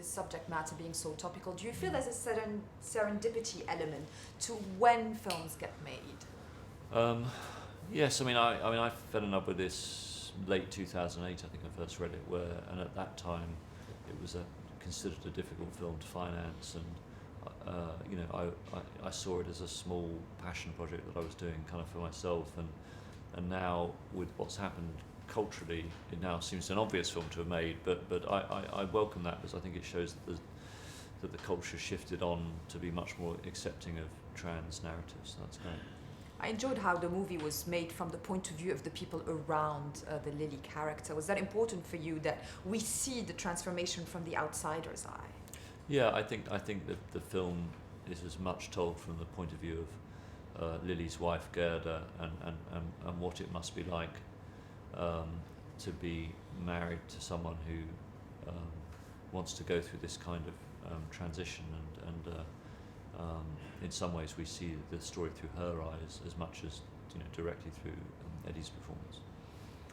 the subject matter being so topical, do you feel there's a certain serendipity element to when films get made? Yes, I fell in love with this late 2008. I think I first read it, and at that time, it was considered a difficult film to finance, and I saw it as a small passion project that I was doing kind of for myself, and now with what's happened culturally, it now seems an obvious film to have made, but I welcome that because I think it shows that the culture shifted on to be much more accepting of trans narratives. That's great. I enjoyed how the movie was made from the point of view of the people around the Lily character. Was that important for you, that we see the transformation from the outsider's eye? Yeah, I think that the film is as much told from the point of view of Lily's wife Gerda and what it must be like to be married to someone who wants to go through this kind of transition, and in some ways we see the story through her eyes as much as directly through Eddie's performance.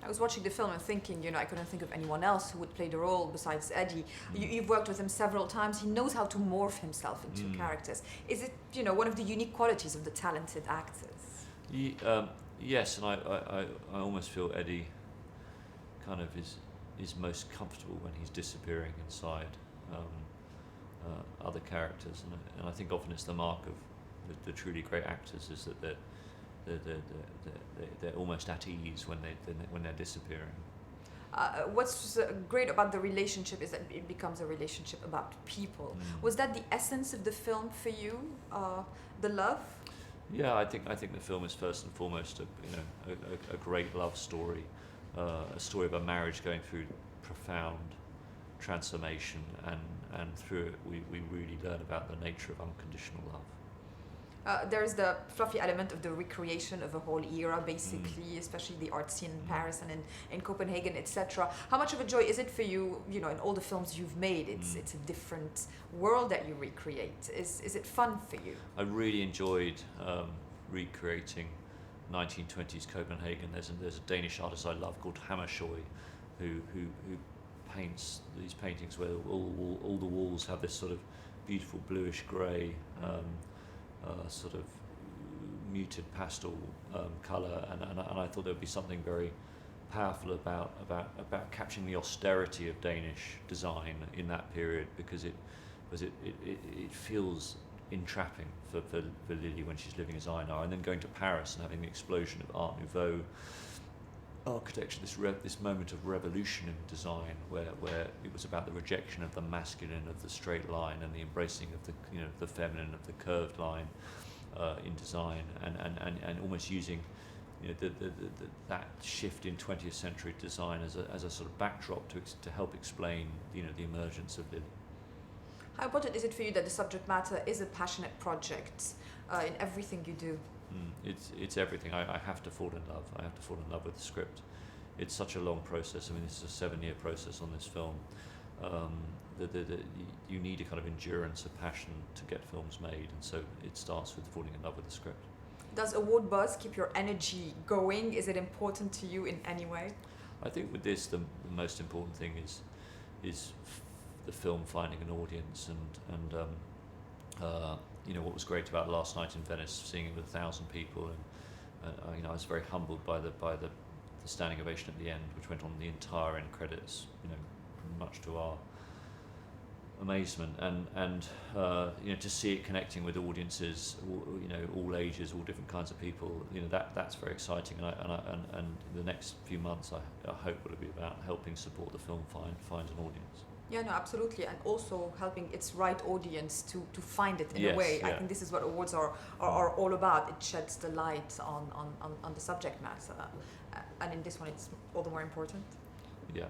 I was watching the film and thinking, I couldn't think of anyone else who would play the role besides Eddie. You've worked with him several times. He knows how to morph himself into characters. Is it, one of the unique qualities of the talented actors? Yes, and I almost feel Eddie kind of is most comfortable when he's disappearing inside other characters, and I think often it's the mark of the truly great actors is that they're almost at ease when they're disappearing. What's great about the relationship is that it becomes a relationship about people. Was that the essence of the film for you, the love? Yeah, I think the film is first and foremost a great love story, a story of a marriage going through profound transformation, and through it we really learn about the nature of unconditional love. There's the fluffy element of the recreation of a whole era, basically, especially the art scene in Paris and in Copenhagen, etc. How much of a joy is it for you, in all the films you've made? It's a different world that you recreate. Is it fun for you? I really enjoyed recreating 1920s Copenhagen. There's a Danish artist I love called Hammershøi, who paints these paintings where all the walls have this sort of beautiful bluish grey, sort of muted pastel colour, and I thought there would be something very powerful about capturing the austerity of Danish design in that period, because it feels entrapping for Lily when she's living as Einar, and then going to Paris and having the explosion of Art Nouveau architecture, this moment of revolution in design, where it was about the rejection of the masculine, of the straight line, and the embracing of the feminine, of the curved line in design, and almost using that shift in 20th century design as a sort of backdrop to help explain the emergence of Lily. How important is it for you that the subject matter is a passionate project in everything you do? It's everything. I have to fall in love. I have to fall in love with the script. It's such a long process. This is a 7-year process on this film. You need a kind of endurance of passion to get films made, and so it starts with falling in love with the script. Does award buzz keep your energy going? Is it important to you in any way? I think with this, the most important thing is the film finding an audience, and what was great about Last Night in Venice, seeing it with 1,000 people, and I was very humbled by the standing ovation at the end, which went on the entire end credits, much to our amazement, and to see it connecting with audiences, all ages, all different kinds of people, that's very exciting, and the next few months I hope will be about helping support the film find an audience. Yeah, no, absolutely, and also helping its right audience to find it in a way. Yeah. I think this is what awards are all about. It sheds the light on the subject matter, and in this one it's all the more important. Yeah.